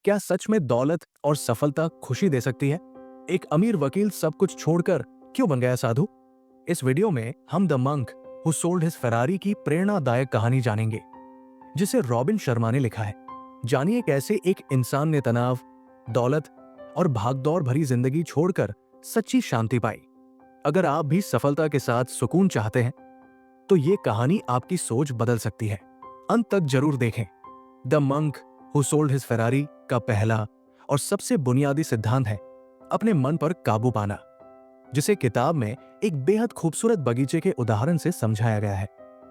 क्या सच में दौलत और सफलता खुशी दे सकती है? एक अमीर वकील सब कुछ छोड़कर क्यों बन गया साधु? इस वीडियो में हम the monk who sold his Ferrari की प्रेरणादायक कहानी जानेंगे, जिसे रॉबिन शर्मा ने लिखा है। जानिए कैसे एक इंसान ने तनाव, दौलत और भागदौड़ भरी जिंदगी छोड़कर सच्ची शांति पाई। अगर आप भी सफलता के साथ सुकून चाहते हैं, तो ये कहानी आपकी सोच बदल सकती है। अंत तक जरूर देखें। The monk who sold his Ferrari का पहला और सबसे बुनियादी सिद्धांत है अपने मन पर काबू पाना, जिसे किताब में एक बेहद खूबसूरत बगीचे के उदाहरण से समझाया गया है।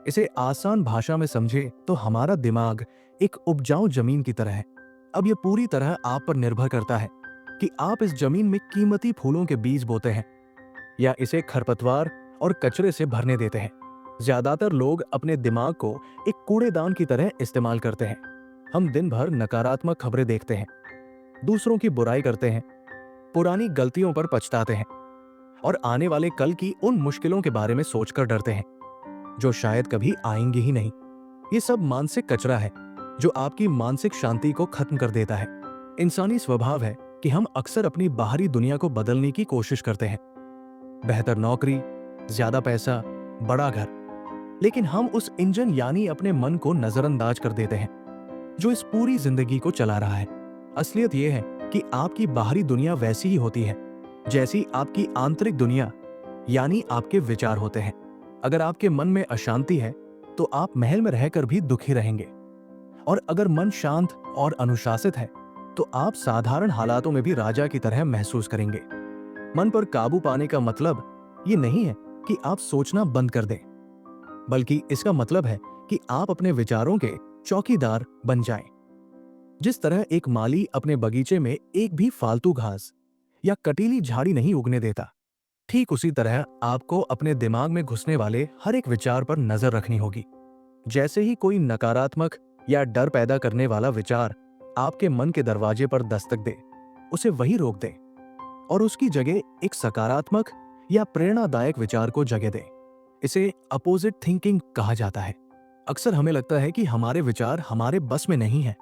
इसे आसान भाषा में समझे तो हमारा दिमाग एक उपजाऊ जमीन की तरह है। अब यह पूरी तरह आप पर निर्भर करता है कि आप इस जमीन में कीमती फूलों के बीज बोते हैं या इसे खरपतवार और कचरे से भरने देते हैं। ज्यादातर लोग अपने दिमाग को एक कूड़ेदान की तरह इस्तेमाल करते हैं। हम दिन भर नकारात्मक खबरें देखते हैं, दूसरों की बुराई करते हैं, पुरानी गलतियों पर पछताते हैं और आने वाले कल की उन मुश्किलों के बारे में सोचकर डरते हैं जो शायद कभी आएंगी ही नहीं। ये सब मानसिक कचरा है जो आपकी मानसिक शांति को खत्म कर देता है। इंसानी स्वभाव है कि हम अक्सर अपनी बाहरी दुनिया को बदलने की कोशिश करते हैं, बेहतर नौकरी, ज्यादा पैसा, बड़ा घर, लेकिन हम उस इंजन यानी अपने मन को नजरअंदाज कर देते हैं जो इस पूरी जिंदगी को चला रहा है। असलियत यह है कि आपकी बाहरी दुनिया वैसी ही होती है जैसी आपकी आंतरिक दुनिया यानी आपके विचार होते हैं। अगर आपके मन में अशांति है तो आप महल में रहकर भी दुखी रहेंगे, और अगर मन शांत और अनुशासित है तो आप साधारण हालातों में भी राजा की तरह महसूस करेंगे। मन पर काबू पाने का मतलब ये नहीं है कि आप सोचना बंद कर दें, बल्कि इसका मतलब है कि आप अपने विचारों के चौकीदार बन जाएं। जिस तरह एक माली अपने बगीचे में एक भी फालतू घास या कटीली झाड़ी नहीं उगने देता, ठीक उसी तरह आपको अपने दिमाग में घुसने वाले हर एक विचार पर नजर रखनी होगी। जैसे ही कोई नकारात्मक या डर पैदा करने वाला विचार आपके मन के दरवाजे पर दस्तक दे, उसे वहीं रोक दें और उसकी जगह एक सकारात्मक या प्रेरणादायक विचार को जगह दें। इसे अपोजिट थिंकिंग कहा जाता है। अक्सर हमें लगता है कि हमारे विचार हमारे बस में नहीं है,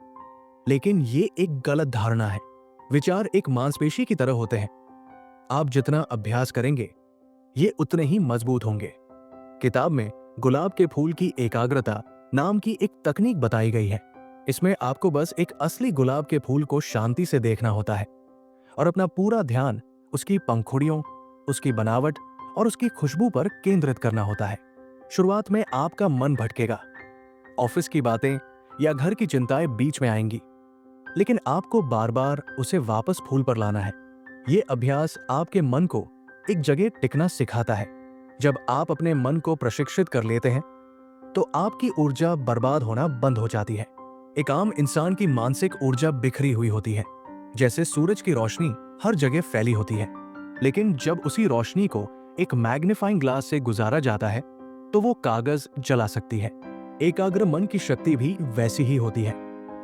लेकिन ये एक गलत धारणा है। विचार एक मांसपेशी की तरह होते हैं। आप जितना अभ्यास करेंगे, ये उतने ही मजबूत होंगे। किताब में गुलाब के फूल की एकाग्रता नाम की एक तकनीक बताई गई है। इसमें आपको बस एक असली गुलाब के फूल को शांति से देखना होता है और अपना पूरा ध्यान उसकी पंखुड़ियों, उसकी बनावट और उसकी खुशबू पर केंद्रित करना होता है। शुरुआत में आपका मन भटकेगा, ऑफिस की बातें या घर की चिंताएं बीच में आएंगी, लेकिन आपको बार बार उसे वापस फूल पर लाना है। ये अभ्यास आपके मन को एक जगह टिकना सिखाता है। जब आप अपने मन को प्रशिक्षित कर लेते हैं, तो आपकी ऊर्जा बर्बाद होना बंद हो जाती है। एक आम इंसान की मानसिक ऊर्जा बिखरी हुई होती है, जैसे सूरज की रोशनी हर जगह फैली होती है, लेकिन जब उसी रोशनी को एक मैग्नीफाइंग ग्लास से गुजारा जाता है, तो वो कागज जला सकती है। एकाग्र मन की शक्ति भी वैसी ही होती है।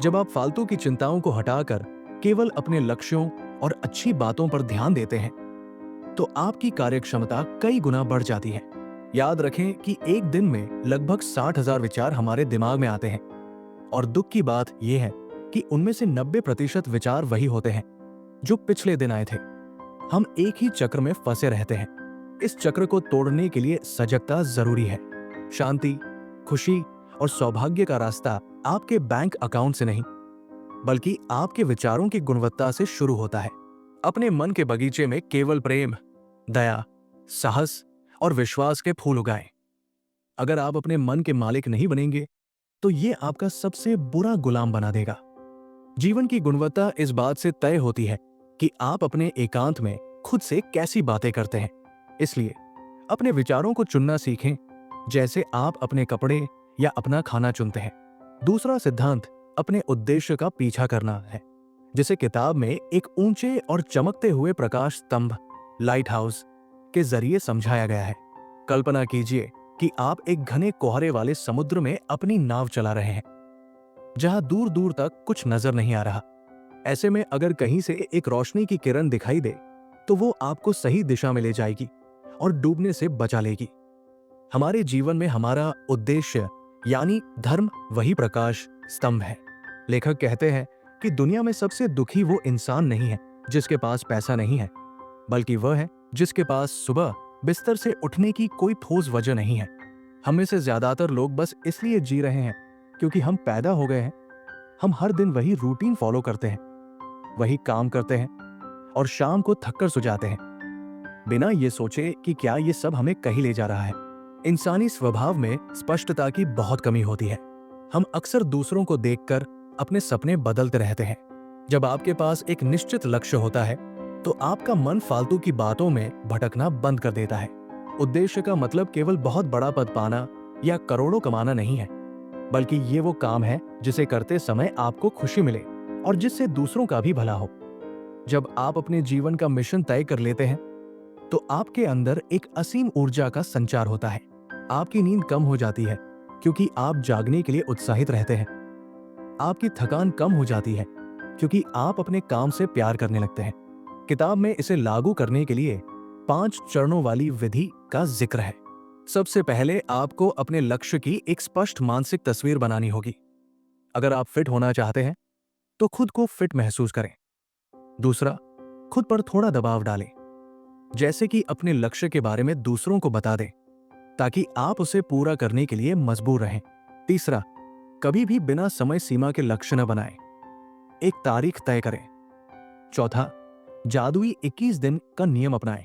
जब आप फालतू की चिंताओं को हटाकर केवल अपने लक्ष्यों और अच्छी बातों पर ध्यान देते हैं, तो आपकी कार्यक्षमता कई गुना बढ़ जाती है। याद रखें कि एक दिन में लगभग 60,000 विचार हमारे दिमाग में आते हैं, और दुख की बात यह है कि उनमें से 90% विचार वही होते हैं जो पिछले दिन आए थे। हम एक ही चक्र में फंसे रहते हैं। इस चक्र को तोड़ने के लिए सजगता जरूरी है। शांति, खुशी और सौभाग्य का रास्ता आपके बैंक अकाउंट से नहीं, बल्कि आपके विचारों की गुणवत्ता से शुरू होता है। अपने मन के बगीचे में केवल प्रेम, दया, साहस और विश्वास के फूल उगाएं। अगर आप अपने मन के मालिक नहीं बनेंगे, तो ये आपका सबसे बुरा गुलाम बना देगा। जीवन की गुणवत्ता इस बात से तय होती है कि आप अपने एकांत में खुद से कैसी बातें करते हैं। इसलिए अपने विचारों को चुनना सीखें, जैसे आप अपने कपड़े या अपना खाना चुनते हैं। दूसरा सिद्धांत अपने उद्देश्य का पीछा करना है, जिसे किताब में एक ऊंचे और चमकते हुए प्रकाश स्तंभ, लाइट हाउस के जरिए समझाया गया है। कल्पना कीजिए कि आप एक घने कोहरे वाले समुद्र में अपनी नाव चला रहे हैं, जहां दूर दूर तक कुछ नजर नहीं आ रहा। ऐसे में अगर कहीं से एक रोशनी की किरण दिखाई दे, तो वो आपको सही दिशा में ले जाएगी और डूबने से बचा लेगी। हमारे जीवन में हमारा उद्देश्य यानी धर्म वही प्रकाश स्तंभ है। लेखक कहते हैं कि दुनिया में सबसे दुखी वो इंसान नहीं है जिसके पास पैसा नहीं है, बल्कि वह है जिसके पास सुबह बिस्तर से उठने की कोई ठोस वजह नहीं है। हम में से ज्यादातर लोग बस इसलिए जी रहे हैं क्योंकि हम पैदा हो गए हैं। हम हर दिन वही रूटीन फॉलो करते हैं, वही काम करते हैं और शाम को थककर सो जाते हैं, बिना ये सोचे कि क्या ये सब हमें कहीं ले जा रहा है। इंसानी स्वभाव में स्पष्टता की बहुत कमी होती है। हम अक्सर दूसरों को देखकर अपने सपने बदलते रहते हैं। जब आपके पास एक निश्चित लक्ष्य होता है तो आपका मन फालतू की बातों में भटकना बंद कर देता है। उद्देश्य का मतलब केवल बहुत बड़ा पद पाना या करोड़ों कमाना नहीं है, बल्कि ये वो काम है जिसे करते समय आपको खुशी मिले और जिससे दूसरों का भी भला हो। जब आप अपने जीवन का मिशन तय कर लेते हैं तो आपके अंदर एक असीम ऊर्जा का संचार होता है। आपकी नींद कम हो जाती है क्योंकि आप जागने के लिए उत्साहित रहते हैं। आपकी थकान कम हो जाती है क्योंकि आप अपने काम से प्यार करने लगते हैं। किताब में इसे लागू करने के लिए 5 चरणों वाली विधि का जिक्र है। सबसे पहले आपको अपने लक्ष्य की एक स्पष्ट मानसिक तस्वीर बनानी होगी। अगर आप फिट होना चाहते हैं तो खुद को फिट महसूस करें। दूसरा, खुद पर थोड़ा दबाव डालें, जैसे कि अपने लक्ष्य के बारे में दूसरों को बता दें ताकि आप उसे पूरा करने के लिए मजबूर रहें। तीसरा, कभी भी बिना समय सीमा के लक्ष्य न बनाएं, एक तारीख तय करें। चौथा, जादुई 21 दिन का नियम अपनाएं,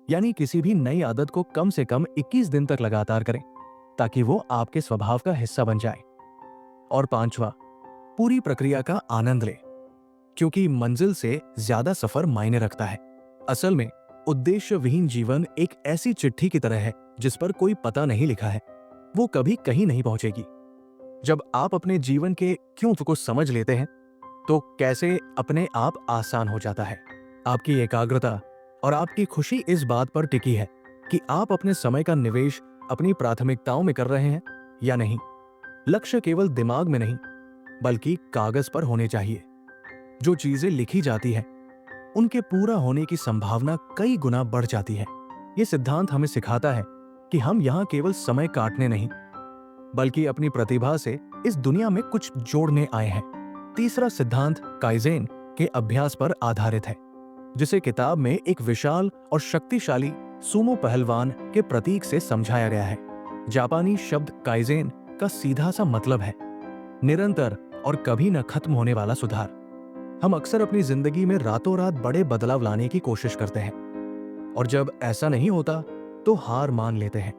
यानी किसी भी नई आदत को कम से कम 21 दिन तक लगातार करें ताकि वो आपके स्वभाव का हिस्सा बन जाए। और पांचवा, पूरी प्रक्रिया का आनंद लें, क्योंकि मंजिल से ज्यादा सफर मायने रखता है। असल में उद्देश्य विहीन जीवन एक ऐसी चिट्ठी की तरह है जिस पर कोई पता नहीं लिखा है, वो कभी कहीं नहीं पहुंचेगी। जब आप अपने जीवन के क्यों को समझ लेते हैं तो कैसे अपने आप आसान हो जाता है। आपकी एकाग्रता और आपकी खुशी इस बात पर टिकी है कि आप अपने समय का निवेश अपनी प्राथमिकताओं में कर रहे हैं या नहीं। लक्ष्य केवल दिमाग में नहीं बल्कि कागज पर होने चाहिए। जो चीजें लिखी जाती हैं उनके पूरा होने की संभावना कई गुना बढ़ जाती है। ये सिद्धांत हमें सिखाता है कि हम यहाँ केवल समय काटने नहीं बल्कि अपनी प्रतिभा से इस दुनिया में कुछ जोड़ने आए हैं। तीसरा सिद्धांत काइजेन के अभ्यास पर आधारित है, जिसे किताब में एक विशाल और शक्तिशाली सुमो पहलवान के प्रतीक से समझाया गया है। जापानी शब्द काइजेन का सीधा सा मतलब है निरंतर और कभी न खत्म होने वाला सुधार। हम अक्सर अपनी जिंदगी में रातों रात बड़े बदलाव लाने की कोशिश करते हैं और जब ऐसा नहीं होता तो हार मान लेते हैं।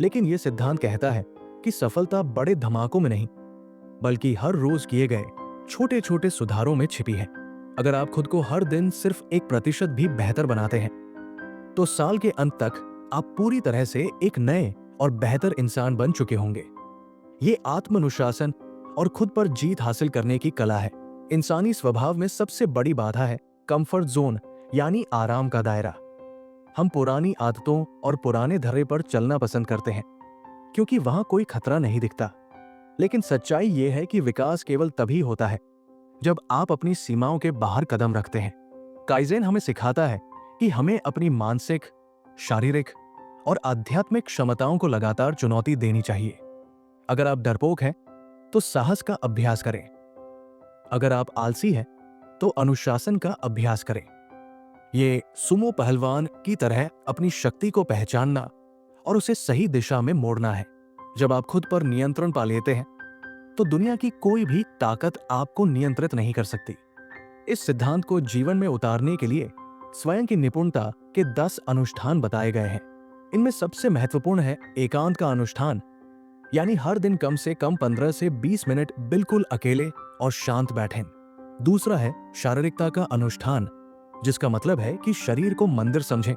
लेकिन यह सिद्धांत कहता है कि सफलता बड़े धमाकों में नहीं बल्कि हर रोज किए गए छोटे छोटे सुधारों में छिपी है। अगर आप खुद को हर दिन सिर्फ 1% भी बेहतर बनाते हैं तो साल के अंत तक आप पूरी तरह से एक नए और बेहतर इंसान बन चुके होंगे। ये आत्मानुशासन और खुद पर जीत हासिल करने की कला है। इंसानी स्वभाव में सबसे बड़ी बाधा है कंफर्ट जोन, यानी आराम का दायरा। हम पुरानी आदतों और पुराने धर्रे पर चलना पसंद करते हैं क्योंकि वहां कोई खतरा नहीं दिखता। लेकिन सच्चाई यह है कि विकास केवल तभी होता है जब आप अपनी सीमाओं के बाहर कदम रखते हैं। काइजेन हमें सिखाता है कि हमें अपनी मानसिक, शारीरिक और आध्यात्मिक क्षमताओं को लगातार चुनौती देनी चाहिए। अगर आप डरपोक हैं तो साहस का अभ्यास करें। अगर आप आलसी हैं तो अनुशासन का अभ्यास करें। ये सुमो पहलवान की तरह अपनी शक्ति को पहचानना और उसे सही दिशा में मोड़ना है। जब आप खुद पर नियंत्रण पा लेते हैं तो दुनिया की कोई भी ताकत आपको नियंत्रित नहीं कर सकती। इस सिद्धांत को जीवन में उतारने के लिए स्वयं की निपुणता के 10 अनुष्ठान बताए गए हैं। इनमें सबसे महत्वपूर्ण है एकांत का अनुष्ठान, यानी हर दिन कम से कम 15 से 20 मिनट बिल्कुल अकेले और शांत बैठें। दूसरा है शारीरिकता का अनुष्ठान, जिसका मतलब है कि शरीर को मंदिर समझें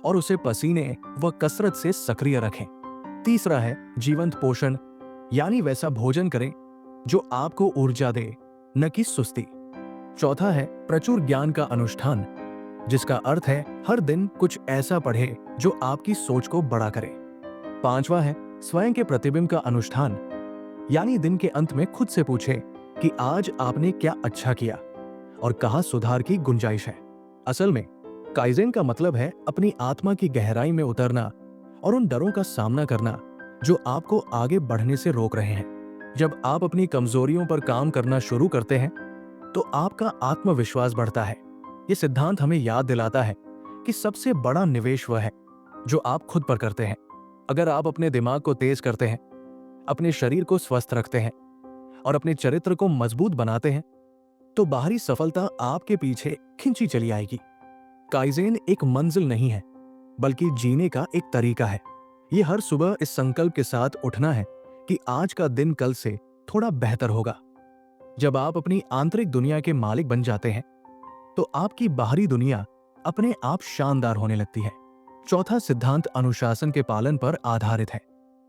और उसे पसीने व कसरत से सक्रिय रखें। तीसरा है जीवंत पोषण, यानी वैसा भोजन करें जो आपको ऊर्जा दे, न कि सुस्ती। चौथा है प्रचुर ज्ञान का अनुष्ठान, जिसका अर्थ है हर दिन कुछ ऐसा पढ़े जो आपकी सोच को बड़ा करे। पांचवा है स्वयं के प्रतिबिंब का अनुष्ठान, यानी दिन के अंत में खुद से पूछे कि आज आपने क्या अच्छा किया और कहाँ सुधार की गुंजाइश है। असल में काइजेन का मतलब है अपनी आत्मा की गहराई में उतरना और उन डरों का सामना करना जो आपको आगे बढ़ने से रोक रहे हैं। जब आप अपनी कमजोरियों पर काम करना शुरू करते हैं तो आपका आत्मविश्वास बढ़ता है। ये सिद्धांत हमें याद दिलाता है कि सबसे बड़ा निवेश वह है जो आप खुद पर करते हैं। अगर आप अपने दिमाग को तेज करते हैं, अपने शरीर को स्वस्थ रखते हैं और अपने चरित्र को मजबूत बनाते हैं, तो बाहरी सफलता आपके पीछे खिंची चली आएगी। काइज़ेन एक मंजिल नहीं है, बल्कि जीने का एक तरीका है। ये हर सुबह इस संकल्प के साथ उठना है कि आज का दिन कल से थोड़ा बेहतर होगा। जब आप अपनी आंतरिक दुनिया के मालिक बन जाते हैं, तो आपकी बाहरी दुनिया अपने आप शानदार होने लगती है। चौथा सिद्धांत अनुशासन के पालन पर आधारित है,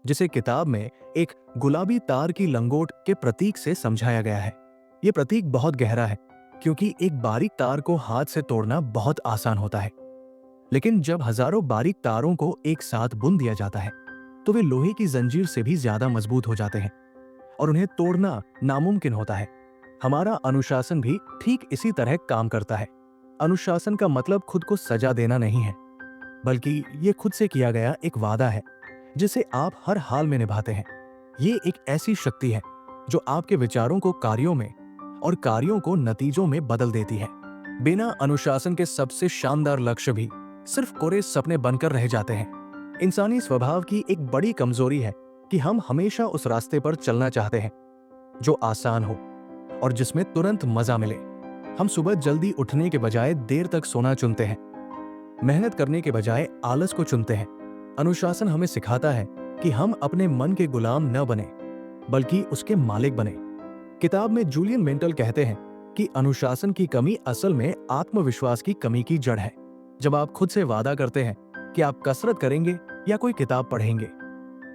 जिसे किताब में एक गुलाबी तार की लंगोट के प्रतीक से समझाया गया है। ये प्रतीक बहुत गहरा है, क्योंकि एक बारीक तार को हाथ से तोड़ना बहुत आसान होता है, लेकिन जब हजारों बारीक तारों को एक साथ बुन दिया जाता है, तो वे लोहे की जंजीर से भी ज्यादा मजबूत हो जाते हैं और उन्हें तोड़ना नामुमकिन होता है। हमारा अनुशासन भी ठीक इसी तरह काम करता है। अनुशासन का मतलब खुद को सजा देना नहीं है, बल्कि ये खुद से किया गया एक वादा है जिसे आप हर हाल में निभाते हैं। ये एक ऐसी शक्ति है जो आपके विचारों को कार्यों में और कार्यों को नतीजों में बदल देती है। बिना अनुशासन के सबसे शानदार लक्ष्य भी सिर्फ कोरे सपने बनकर रह जाते हैं। इंसानी स्वभाव की एक बड़ी कमजोरी है कि हम हमेशा उस रास्ते पर चलना चाहते हैं जो आसान हो और जिसमें तुरंत मजा मिले। हम सुबह जल्दी उठने के बजाय देर तक सोना चुनते हैं, मेहनत करने के बजाय आलस को चुनते हैं। अनुशासन हमें सिखाता है कि हम अपने मन के गुलाम न बने, बल्कि उसके मालिक बने। किताब में जूलियन मेंटल कहते हैं कि अनुशासन की कमी असल में आत्मविश्वास की कमी की जड़ है। जब आप खुद से वादा करते हैं कि आप कसरत करेंगे या कोई किताब पढ़ेंगे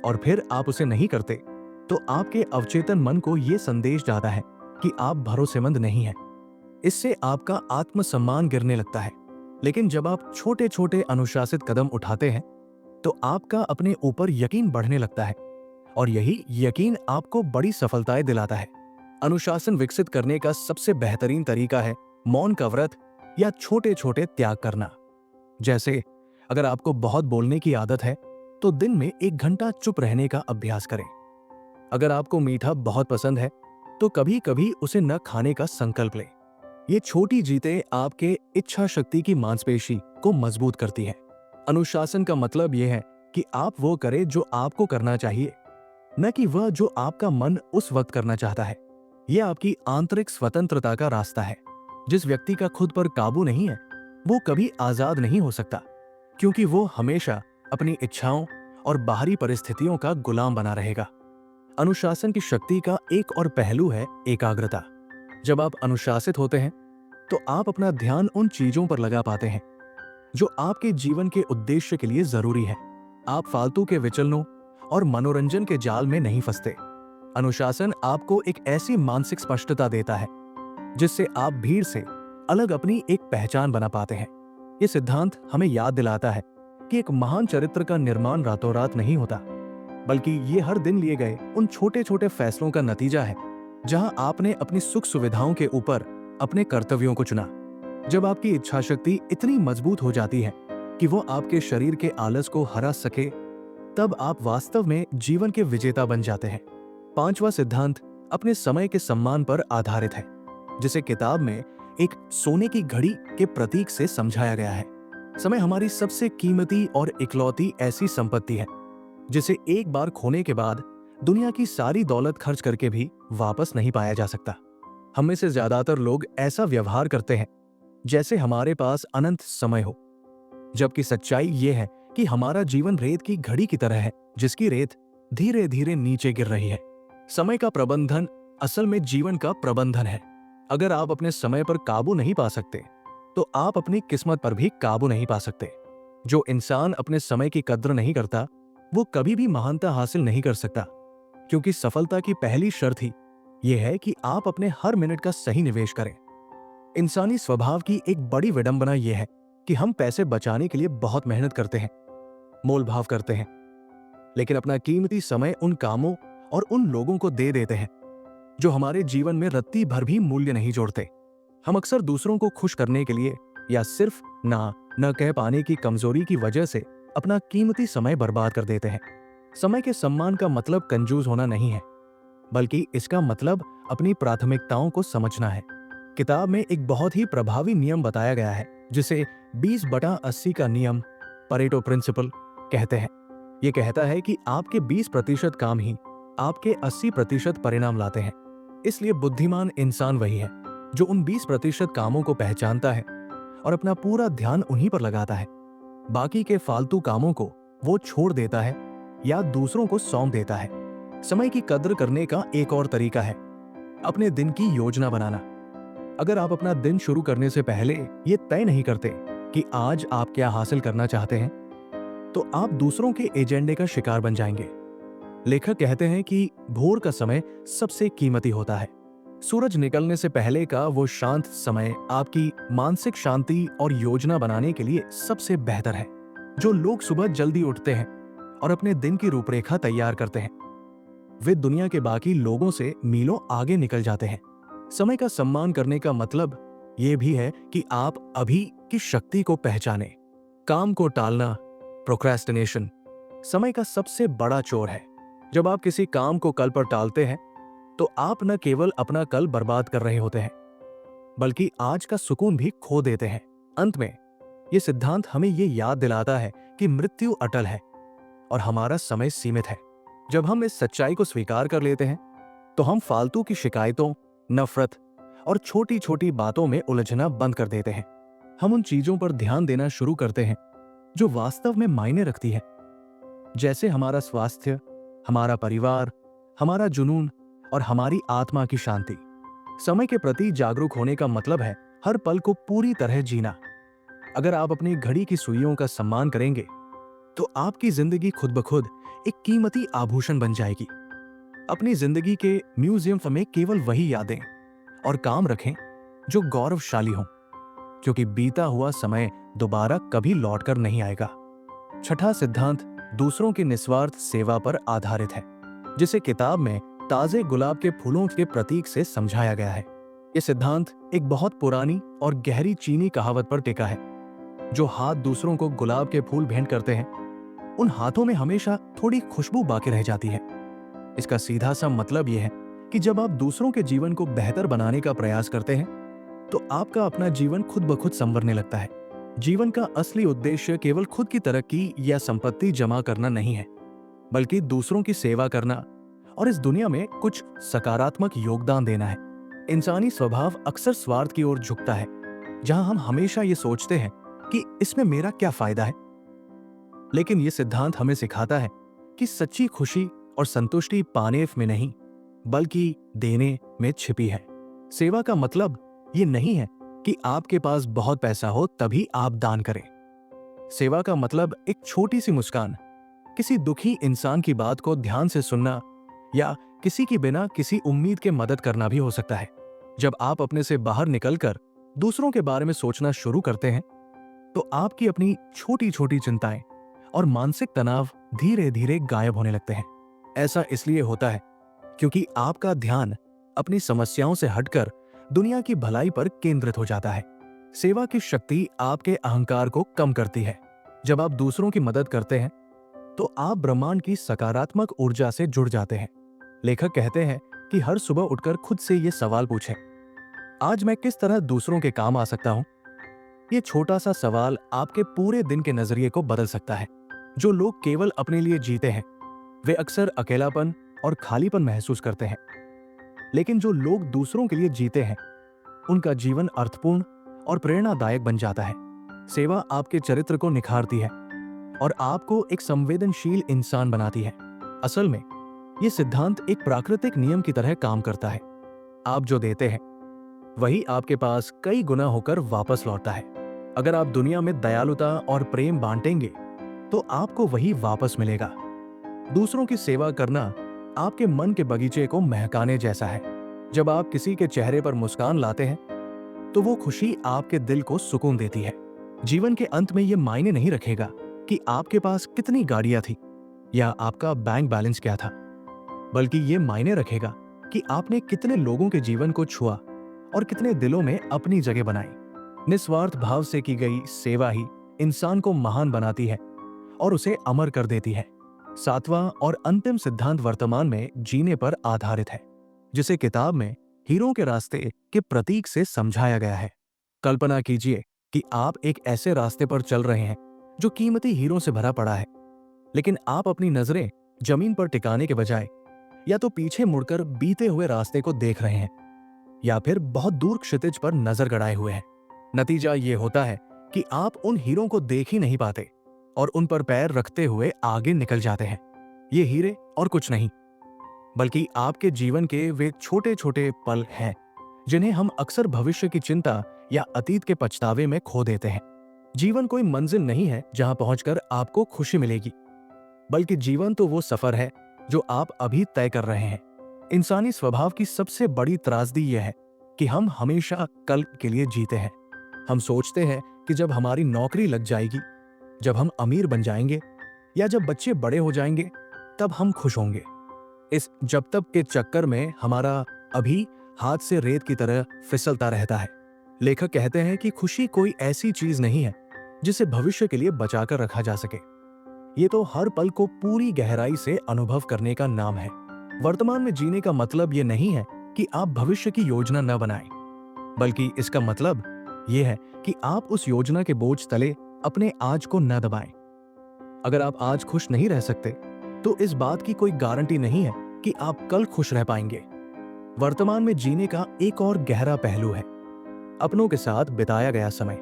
और फिर आप उसे नहीं करते, तो आपके अवचेतन मन को यह संदेश जाता है कि आप भरोसेमंद नहीं हैं। इससे आपका आत्मसम्मान गिरने लगता है। लेकिन जब आप छोटे छोटे अनुशासित कदम उठाते हैं, तो आपका अपने ऊपर यकीन बढ़ने लगता है और यही यकीन आपको बड़ी सफलताएं दिलाता है। अनुशासन विकसित करने का सबसे बेहतरीन तरीका है मौन का व्रत या छोटे छोटे त्याग करना। जैसे अगर आपको बहुत बोलने की आदत है, तो दिन में 1 घंटा चुप रहने का अभ्यास करें। अगर आपको मीठा बहुत पसंद है, तो कभी कभी उसे न खाने का संकल्प लें। ये छोटी जीतें आपके इच्छा शक्ति की मांसपेशी को मजबूत करती है। अनुशासन का मतलब यह है कि आप वो करें जो आपको करना चाहिए, न कि वह जो आपका मन उस वक्त करना चाहता है। यह आपकी आंतरिक स्वतंत्रता का रास्ता है। जिस व्यक्ति का खुद पर काबू नहीं है, वो कभी आजाद नहीं हो सकता, क्योंकि वो हमेशा अपनी इच्छाओं और बाहरी परिस्थितियों का गुलाम बना रहेगा। अनुशासन की शक्ति का एक और पहलू है एकाग्रता। जब आप अनुशासित होते हैं, तो आप अपना ध्यान उन चीजों पर लगा पाते हैं जो आपके जीवन के उद्देश्य के लिए जरूरी है। आप फालतू के विचलनों और मनोरंजन के जाल में नहीं फंसते। अनुशासन आपको एक ऐसी मानसिक स्पष्टता देता है जिससे आप भीड़ से अलग अपनी एक पहचान बना पाते हैं। ये सिद्धांत हमें याद दिलाता है कि एक महान चरित्र का निर्माण रातों रात नहीं होता, बल्कि ये हर दिन लिए गए उन छोटे छोटे फैसलों का नतीजा है जहां आपने अपनी सुख सुविधाओं के ऊपर अपने कर्तव्यों को चुना। जब आपकी इच्छा शक्ति इतनी मजबूत हो जाती है कि वो आपके शरीर के आलस को हरा सके, तब आप वास्तव में जीवन के विजेता बन जाते हैं। 5वां सिद्धांत अपने समय के सम्मान पर आधारित है, जिसे किताब में एक सोने की घड़ी के प्रतीक से समझाया गया है। समय हमारी सबसे कीमती और इकलौती ऐसी संपत्ति है जिसे एक बार खोने के बाद दुनिया की सारी दौलत खर्च करके भी वापस नहीं पाया जा सकता। हम में से ज्यादातर लोग ऐसा व्यवहार करते हैं जैसे हमारे पास अनंत समय हो, जबकि सच्चाई ये है कि हमारा जीवन रेत की घड़ी की तरह है, जिसकी रेत धीरे धीरे नीचे गिर रही है। समय का प्रबंधन असल में जीवन का प्रबंधन है। अगर आप अपने समय पर काबू नहीं पा सकते, तो आप अपनी किस्मत पर भी काबू नहीं पा सकते। जो इंसान अपने समय की कद्र नहीं करता, वो कभी भी महानता हासिल नहीं कर सकता, क्योंकि सफलता की पहली शर्त ही यह है कि आप अपने हर मिनट का सही निवेश करें। इंसानी स्वभाव की एक बड़ी विडंबना यह है कि हम पैसे बचाने के लिए बहुत मेहनत करते हैं, मोल भाव करते हैं, लेकिन अपना कीमती समय उन कामों और उन लोगों को दे देते हैं जो हमारे जीवन में रत्ती भर भी मूल्य नहीं जोड़ते। हम अक्सर दूसरों को खुश करने के लिए या सिर्फ ना न कह पाने की कमजोरी की वजह से अपना कीमती समय बर्बाद कर देते हैं। समय के सम्मान का मतलब कंजूस होना नहीं है, बल्कि इसका मतलब अपनी प्राथमिकताओं को समझना है। किताब में एक बहुत ही प्रभावी नियम बताया गया है जिसे 20/80 का नियम, परेटो प्रिंसिपल कहते हैं। ये कहता है कि आपके 20% काम ही आपके 80% परिणाम लाते हैं। इसलिए बुद्धिमान इंसान वही है जो उन 20% कामों को पहचानता है और अपना पूरा ध्यान उन्हीं पर लगाता है। बाकी के फालतू कामों को वो छोड़ देता है या दूसरों को सौंप देता है। समय की कद्र करने का एक और तरीका है अपने दिन की योजना बनाना। अगर आप अपना दिन शुरू करने से पहले ये तय नहीं करते कि आज आप क्या हासिल करना चाहते हैं, तो आप दूसरों के एजेंडे का शिकार बन जाएंगे। लेखक कहते हैं कि भोर का समय सबसे कीमती होता है। सूरज निकलने से पहले का वो शांत समय आपकी मानसिक शांति और योजना बनाने के लिए सबसे बेहतर है। जो लोग सुबह जल्दी उठते हैं और अपने दिन की रूपरेखा तैयार करते हैं, वे दुनिया के बाकी लोगों से मीलों आगे निकल जाते हैं। समय का सम्मान करने का मतलब ये भी है कि आप अभी की शक्ति को पहचानें। काम को टालना, प्रोक्रेस्टिनेशन, समय का सबसे बड़ा चोर है। जब आप किसी काम को कल पर टालते हैं तो आप न केवल अपना कल बर्बाद कर रहे होते हैं, बल्कि आज का सुकून भी खो देते हैं। अंत में ये सिद्धांत हमें ये याद दिलाता है कि मृत्यु अटल है और हमारा समय सीमित है। जब हम इस सच्चाई को स्वीकार कर लेते हैं तो हम फालतू की शिकायतों, नफरत और छोटी छोटी बातों में उलझना बंद कर देते हैं। हम उन चीजों पर ध्यान देना शुरू करते हैं जो वास्तव में मायने रखती है, जैसे हमारा स्वास्थ्य, हमारा परिवार, हमारा जुनून और हमारी आत्मा की शांति। समय के प्रति जागरूक होने का मतलब है हर पल को पूरी तरह जीना। अगर आप अपनी घड़ी की सुइयों का सम्मान करेंगे तो आपकी जिंदगी खुद ब खुद एक कीमती आभूषण बन जाएगी। अपनी जिंदगी के म्यूजियम में केवल वही यादें और काम रखें जो गौरवशाली हों, क्योंकि बीता हुआ समय दोबारा कभी लौटकर नहीं आएगा। छठा सिद्धांत दूसरों की निस्वार्थ सेवा पर आधारित है, जिसे किताब में ताजे गुलाब के फूलों के प्रतीक से समझाया गया है। यह सिद्धांत एक बहुत पुरानी और गहरी चीनी कहावत पर टिका है। जो हाथ दूसरों को गुलाब के फूल भेंट करते हैं, उन हाथों में हमेशा थोड़ी खुशबू बाकी रह जाती है। इसका सीधा सा मतलब यह है कि जब आप दूसरों के जीवन को बेहतर बनाने का प्रयास करते हैं तो आपका अपना जीवन खुद ब खुद संवरने लगता है। जीवन का असली उद्देश्य केवल खुद की तरक्की या संपत्ति जमा करना नहीं है, बल्कि दूसरों की सेवा करना और इस दुनिया में कुछ सकारात्मक योगदान देना है। इंसानी स्वभाव अक्सर स्वार्थ की ओर झुकता है, जहां हम हमेशा ये सोचते हैं कि इसमें मेरा क्या फायदा है। लेकिन यह सिद्धांत हमें सिखाता है कि सच्ची खुशी और संतुष्टि पाने में नहीं, बल्कि देने में छिपी है। सेवा का मतलब ये नहीं है कि आपके पास बहुत पैसा हो तभी आप दान करें। सेवा का मतलब एक छोटी सी मुस्कान, किसी दुखी इंसान की बात को ध्यान से सुनना या किसी की बिना किसी उम्मीद के मदद करना भी हो सकता है। जब आप अपने से बाहर निकलकर दूसरों के बारे में सोचना शुरू करते हैं तो आपकी अपनी छोटी छोटी चिंताएं और मानसिक तनाव धीरे धीरे गायब होने लगते हैं। ऐसा इसलिए होता है क्योंकि आपका ध्यान अपनी समस्याओं से हटकर दुनिया की भलाई पर केंद्रित हो जाता है। सेवा की शक्ति आपके अहंकार को कम करती है। जब आप दूसरों की मदद करते हैं तो आप ब्रह्मांड की सकारात्मक ऊर्जा से जुड़ जाते हैं। लेखक कहते हैं कि हर सुबह उठकर खुद से ये सवाल पूछें, आज मैं किस तरह दूसरों के काम आ सकता हूं? ये छोटा सा सवाल आपके पूरे दिन के नजरिए को बदल सकता है। जो लोग केवल अपने लिए जीते हैं वे अक्सर अकेलापन और खालीपन महसूस करते हैं, लेकिन जो लोग दूसरों के लिए जीते हैं उनका जीवन अर्थपूर्ण और प्रेरणादायक बन जाता है। सेवा आपके चरित्र को निखारती है और आपको एक संवेदनशील इंसान बनाती है। असल में यह सिद्धांत एक प्राकृतिक नियम की तरह काम करता है। आप जो देते हैं वही आपके पास कई गुना होकर वापस लौटता है। अगर आप दुनिया में दयालुता और प्रेम बांटेंगे तो आपको वही वापस मिलेगा। दूसरों की सेवा करना आपके मन के बगीचे को महकाने जैसा है। जब आप किसी के चेहरे पर मुस्कान लाते हैं तो वो खुशी आपके दिल को सुकून देती है। जीवन के अंत में ये मायने नहीं रखेगा कि आपके पास कितनी गाड़ियां थी या आपका बैंक बैलेंस क्या था, बल्कि ये मायने रखेगा कि आपने कितने लोगों के जीवन को छुआ और कितने दिलों में अपनी जगह बनाई। निस्वार्थ भाव से की गई सेवा ही इंसान को महान बनाती है और उसे अमर कर देती है। सातवां और अंतिम सिद्धांत वर्तमान में जीने पर आधारित है, जिसे किताब में हीरों के रास्ते के प्रतीक से समझाया गया है। कल्पना कीजिए कि आप एक ऐसे रास्ते पर चल रहे हैं जो कीमती हीरों से भरा पड़ा है, लेकिन आप अपनी नजरें जमीन पर टिकाने के बजाय या तो पीछे मुड़कर बीते हुए रास्ते को देख रहे हैं या फिर बहुत दूर क्षितिज पर नजर गड़ाए हुए हैं। नतीजा ये होता है कि आप उन हीरों को देख ही नहीं पाते और उन पर पैर रखते हुए आगे निकल जाते हैं। ये हीरे और कुछ नहीं, बल्कि आपके जीवन के वे छोटे छोटे पल हैं जिन्हें हम अक्सर भविष्य की चिंता या अतीत के पछतावे में खो देते हैं। जीवन कोई मंजिल नहीं है जहां पहुंचकर आपको खुशी मिलेगी, बल्कि जीवन तो वो सफर है जो आप अभी तय कर रहे हैं। इंसानी स्वभाव की सबसे बड़ी त्रासदी यह है कि हम हमेशा कल के लिए जीते हैं। हम सोचते हैं कि जब हमारी नौकरी लग जाएगी, जब हम अमीर बन जाएंगे या जब बच्चे बड़े हो जाएंगे तब हम खुश होंगे। इस जब तक के चक्कर में हमारा अभी हाथ से रेत की तरह फिसलता रहता है। लेखक कहते हैं कि खुशी कोई ऐसी चीज नहीं है जिसे भविष्य के लिए बचाकर रखा जा सके। ये तो हर पल को पूरी गहराई से अनुभव करने का नाम है। वर्तमान में जीने का मतलब ये नहीं है कि आप भविष्य की योजना न बनाएं, बल्कि इसका मतलब ये है कि आप उस योजना के बोझ तले अपने आज को न दबाएं। अगर आप आज खुश नहीं रह सकते, तो इस बात की कोई गारंटी नहीं है कि आप कल खुश रह पाएंगे। वर्तमान में जीने का एक और गहरा पहलू है अपनों के साथ बिताया गया समय।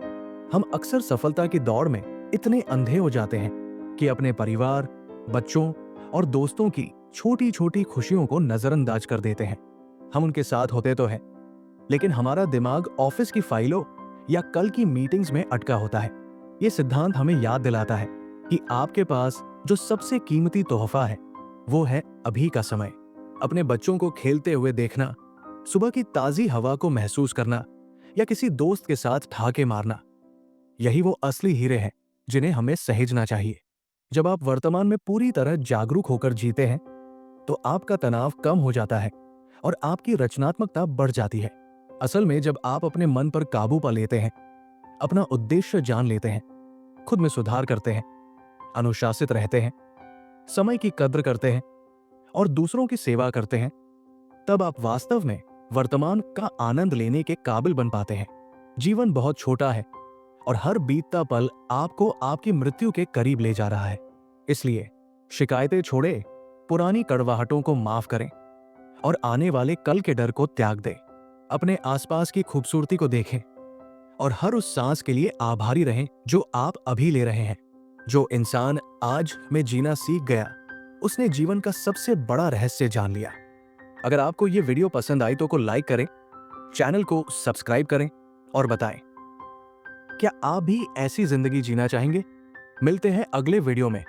हम अक्सर सफलता की दौड़ में इतने अंधे हो जाते हैं कि अपने परिवार, बच्चों और दोस्तों की छोटी छोटी खुशियों को नजरअंदाज कर देते हैं। हम उनके साथ होते तो हैं, लेकिन हमारा दिमाग ऑफिस की फाइलों या कल की मीटिंग्स में अटका होता है। ये सिद्धांत हमें याद दिलाता है कि आपके पास जो सबसे कीमती तोहफा है वो है अभी का समय। अपने बच्चों को खेलते हुए देखना, सुबह की ताजी हवा को महसूस करना या किसी दोस्त के साथ ठहाके मारना, यही वो असली हीरे हैं जिन्हें हमें सहेजना चाहिए। जब आप वर्तमान में पूरी तरह जागरूक होकर जीते हैं, तो आपका तनाव कम हो जाता है और आपकी रचनात्मकता बढ़ जाती है। असल में जब आप अपने मन पर काबू पा लेते हैं, अपना उद्देश्य जान लेते हैं, खुद में सुधार करते हैं, अनुशासित रहते हैं, समय की कद्र करते हैं और दूसरों की सेवा करते हैं, तब आप वास्तव में वर्तमान का आनंद लेने के काबिल बन पाते हैं। जीवन बहुत छोटा है और हर बीतता पल आपको आपकी मृत्यु के करीब ले जा रहा है। इसलिए शिकायतें छोड़े, पुरानी कड़वाहटों को माफ करें और आने वाले कल के डर को त्याग दें। अपने आसपास की खूबसूरती को देखें और हर उस सांस के लिए आभारी रहें जो आप अभी ले रहे हैं। जो इंसान आज में जीना सीख गया, उसने जीवन का सबसे बड़ा रहस्य जान लिया। अगर आपको ये वीडियो पसंद आई तो लाइक करें, चैनल को सब्सक्राइब करें और बताएं, क्या आप भी ऐसी जिंदगी जीना चाहेंगे? मिलते हैं अगले वीडियो में।